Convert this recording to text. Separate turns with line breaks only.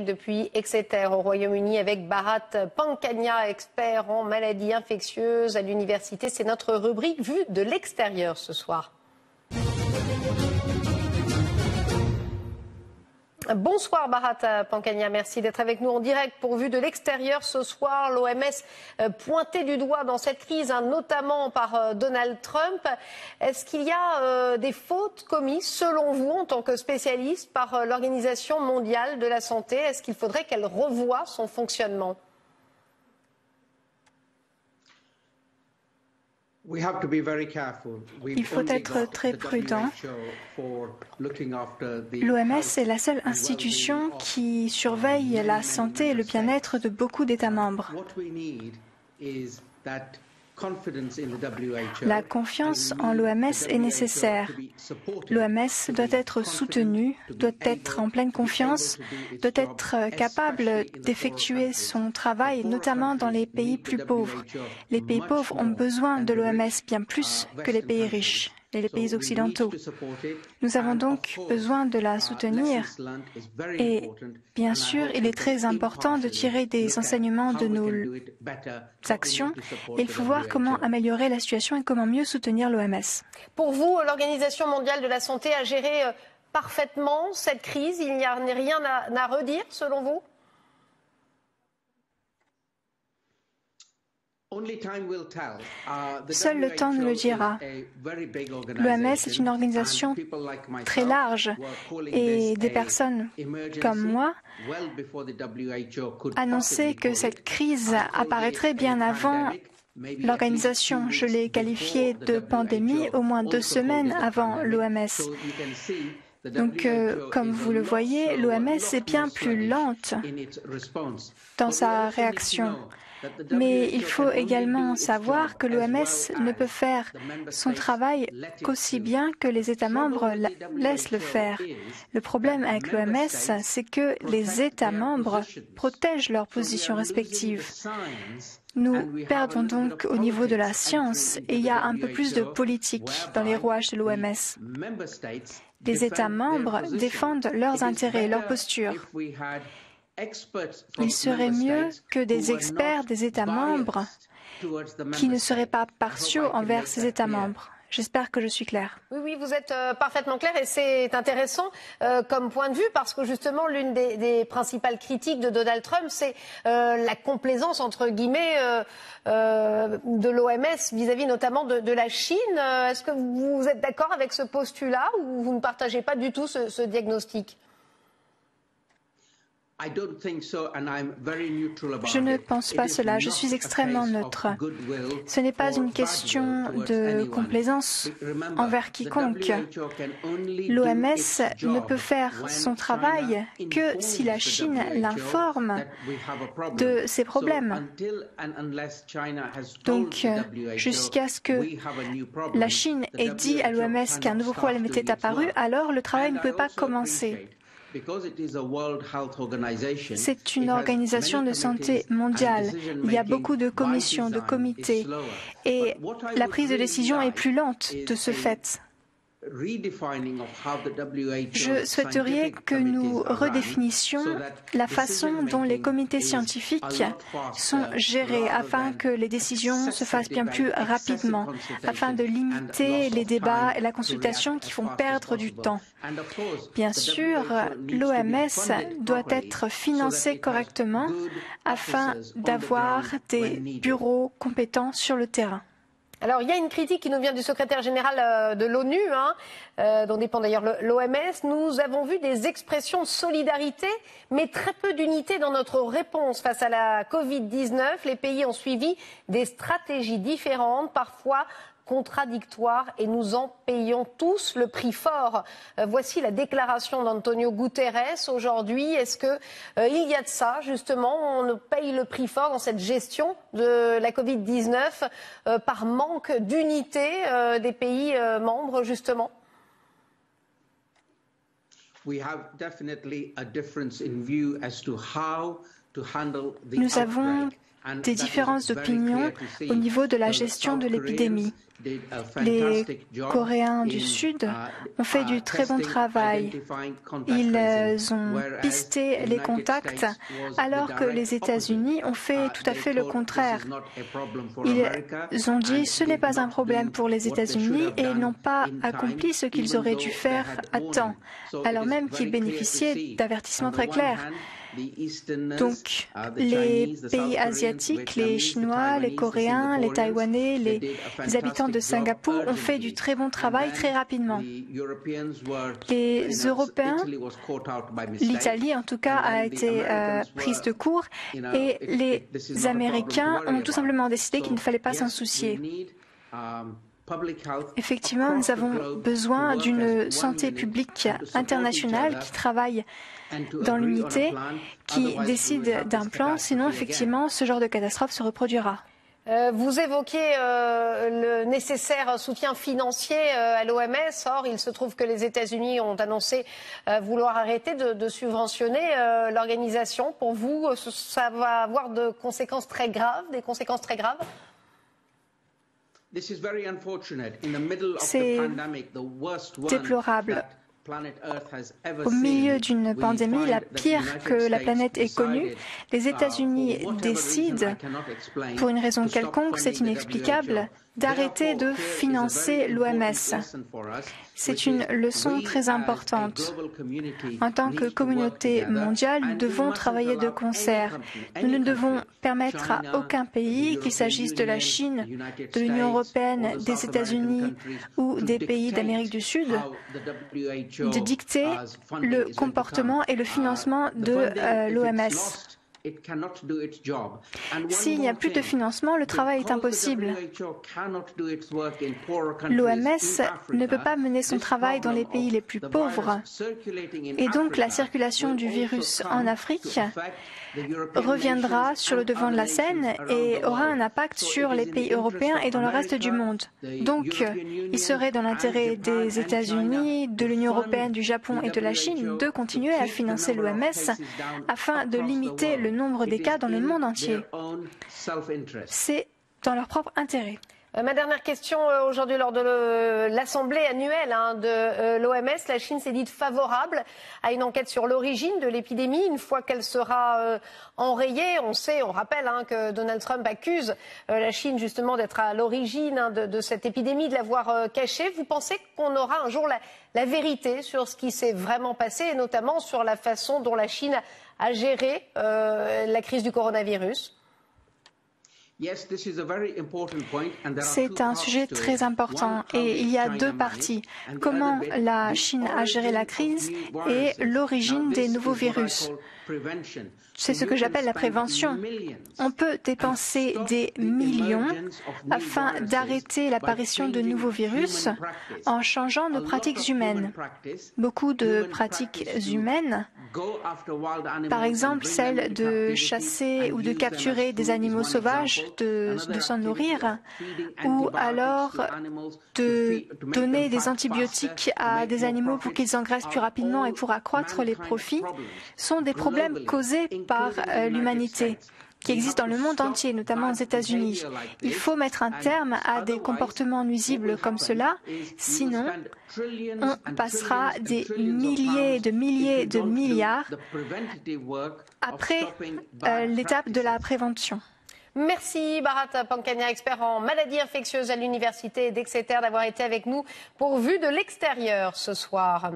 Depuis Exeter au Royaume-Uni avec Bharat Pankhania, expert en maladies infectieuses à l'université. C'est notre rubrique vue de l'extérieur ce soir. Bonsoir Bharat Pankhania, merci d'être avec nous en direct pour Vue de l'extérieur ce soir. L'OMS pointée du doigt dans cette crise, notamment par Donald Trump. Est-ce qu'il y a des fautes commises, selon vous, en tant que spécialiste, par l'Organisation mondiale de la santé? Est-ce qu'il faudrait qu'elle revoie son fonctionnement?
Il faut être très prudent. L'OMS est la seule institution qui surveille la santé et le bien-être de beaucoup d'États membres. La confiance en l'OMS est nécessaire. L'OMS doit être soutenue, doit être en pleine confiance, doit être capable d'effectuer son travail, notamment dans les pays plus pauvres. Les pays pauvres ont besoin de l'OMS bien plus que les pays riches et les pays occidentaux. Nous avons donc besoin de la soutenir et bien sûr, il est très important de tirer des enseignements de nos actions et il faut voir comment améliorer la situation et comment mieux soutenir l'OMS.
Pour vous, l'Organisation mondiale de la santé a géré parfaitement cette crise. Il n'y a rien à redire selon vous?
Seul le temps nous le dira. L'OMS est une organisation très large et des personnes comme moi annonçaient que cette crise apparaîtrait bien avant l'organisation. Je l'ai qualifiée de pandémie au moins 2 semaines avant l'OMS. Donc, comme vous le voyez, l'OMS est bien plus lente dans sa réaction. Mais il faut également savoir que l'OMS ne peut faire son travail qu'aussi bien que les États membres laissent le faire. Le problème avec l'OMS, c'est que les États membres protègent leurs positions respectives. Nous perdons donc au niveau de la science et il y a un peu plus de politique dans les rouages de l'OMS. Les États membres défendent leurs intérêts, leurs postures. Il serait mieux que des experts des États membres qui ne seraient pas partiaux envers ces États membres. J'espère que je suis claire.
Oui, vous êtes parfaitement claire et c'est intéressant comme point de vue parce que justement l'une des principales critiques de Donald Trump, c'est la complaisance entre guillemets de l'OMS vis-à-vis notamment de la Chine. Est-ce que vous êtes d'accord avec ce postulat ou vous ne partagez pas du tout ce diagnostic?
Je ne pense pas cela. Je suis extrêmement neutre. Ce n'est pas une question de complaisance envers quiconque. L'OMS ne peut faire son travail que si la Chine l'informe de ses problèmes. Donc, jusqu'à ce que la Chine ait dit à l'OMS qu'un nouveau problème était apparu, alors le travail ne pouvait pas commencer. C'est une organisation de santé mondiale. Il y a beaucoup de commissions, de comités, et la prise de décision est plus lente de ce fait. Je souhaiterais que nous redéfinissions la façon dont les comités scientifiques sont gérés afin que les décisions se fassent bien plus rapidement, afin de limiter les débats et la consultation qui font perdre du temps. Bien sûr, l'OMS doit être financée correctement afin d'avoir des bureaux compétents sur le terrain.
Alors, il y a une critique qui nous vient du secrétaire général de l'ONU, dont dépend d'ailleurs l'OMS. Nous avons vu des expressions de solidarité, mais très peu d'unité dans notre réponse face à la Covid-19. Les pays ont suivi des stratégies différentes, parfois contradictoires, et nous en payons tous le prix fort. Voici la déclaration d'Antonio Guterres aujourd'hui. Est-ce que il y a de ça, justement, on paye le prix fort dans cette gestion de la Covid-19 par manque d'unité des pays membres, justement?
Nous avons des différences d'opinion au niveau de la gestion de l'épidémie. Les Coréens du Sud ont fait du très bon travail. Ils ont pisté les contacts, alors que les États-Unis ont fait tout à fait le contraire. Ils ont dit ce n'est pas un problème pour les États-Unis et ils n'ont pas accompli ce qu'ils auraient dû faire à temps, alors même qu'ils bénéficiaient d'avertissements très clairs. Donc, les pays asiatiques, les Chinois, les Coréens, les Taïwanais, les habitants de Singapour ont fait du très bon travail très rapidement. Les Européens, l'Italie en tout cas, a été prise de court et les Américains ont tout simplement décidé qu'il ne fallait pas s'en soucier. Effectivement, nous avons besoin d'une santé publique internationale qui travaille dans l'unité, qui décide d'un plan, sinon effectivement ce genre de catastrophe se reproduira.
Vous évoquez le nécessaire soutien financier à l'OMS. Or, il se trouve que les États-Unis ont annoncé vouloir arrêter de subventionner l'organisation. Pour vous, ça va avoir des conséquences très graves.
C'est déplorable. Au milieu d'une pandémie, la pire que la planète ait connue, les États-Unis décident, pour une raison quelconque, c'est inexplicable, d'arrêter de financer l'OMS. C'est une leçon très importante. En tant que communauté mondiale, nous devons travailler de concert. Nous ne devons permettre à aucun pays, qu'il s'agisse de la Chine, de l'Union européenne, des États-Unis ou des pays d'Amérique du Sud, de dicter le comportement et le financement de l'OMS. S'il n'y a plus de financement, le travail est impossible. L'OMS ne peut pas mener son travail dans les pays les plus pauvres. Et donc la circulation du virus en Afrique reviendra sur le devant de la scène et aura un impact sur les pays européens et dans le reste du monde. Donc, il serait dans l'intérêt des États-Unis, de l'Union européenne, du Japon et de la Chine de continuer à financer l'OMS afin de limiter le nombre des cas dans le monde entier. C'est dans leur propre intérêt.
Ma dernière question aujourd'hui lors de l'assemblée annuelle de l'OMS, la Chine s'est dite favorable à une enquête sur l'origine de l'épidémie. Une fois qu'elle sera enrayée, on rappelle que Donald Trump accuse la Chine justement d'être à l'origine de cette épidémie, de l'avoir cachée. Vous pensez qu'on aura un jour la vérité sur ce qui s'est vraiment passé et notamment sur la façon dont la Chine a géré la crise du coronavirus ?
C'est un sujet très important et il y a deux parties. Comment la Chine a géré la crise et l'origine des nouveaux virus. C'est ce que j'appelle la prévention. On peut dépenser des millions afin d'arrêter l'apparition de nouveaux virus en changeant nos pratiques humaines. Beaucoup de pratiques humaines, par exemple celle de chasser ou de capturer des animaux sauvages, de s'en nourrir, ou alors de donner des antibiotiques à des animaux pour qu'ils engraissent plus rapidement et pour accroître les profits, sont des problèmes causés par l'humanité qui existe dans le monde entier, notamment aux États-Unis. Il faut mettre un terme à des comportements nuisibles comme cela, sinon on passera des milliers de milliards après l'étape de la prévention.
Merci Bharat Pankhania, expert en maladies infectieuses à l'université d'Exeter, d'avoir été avec nous pour Vue de l'extérieur ce soir.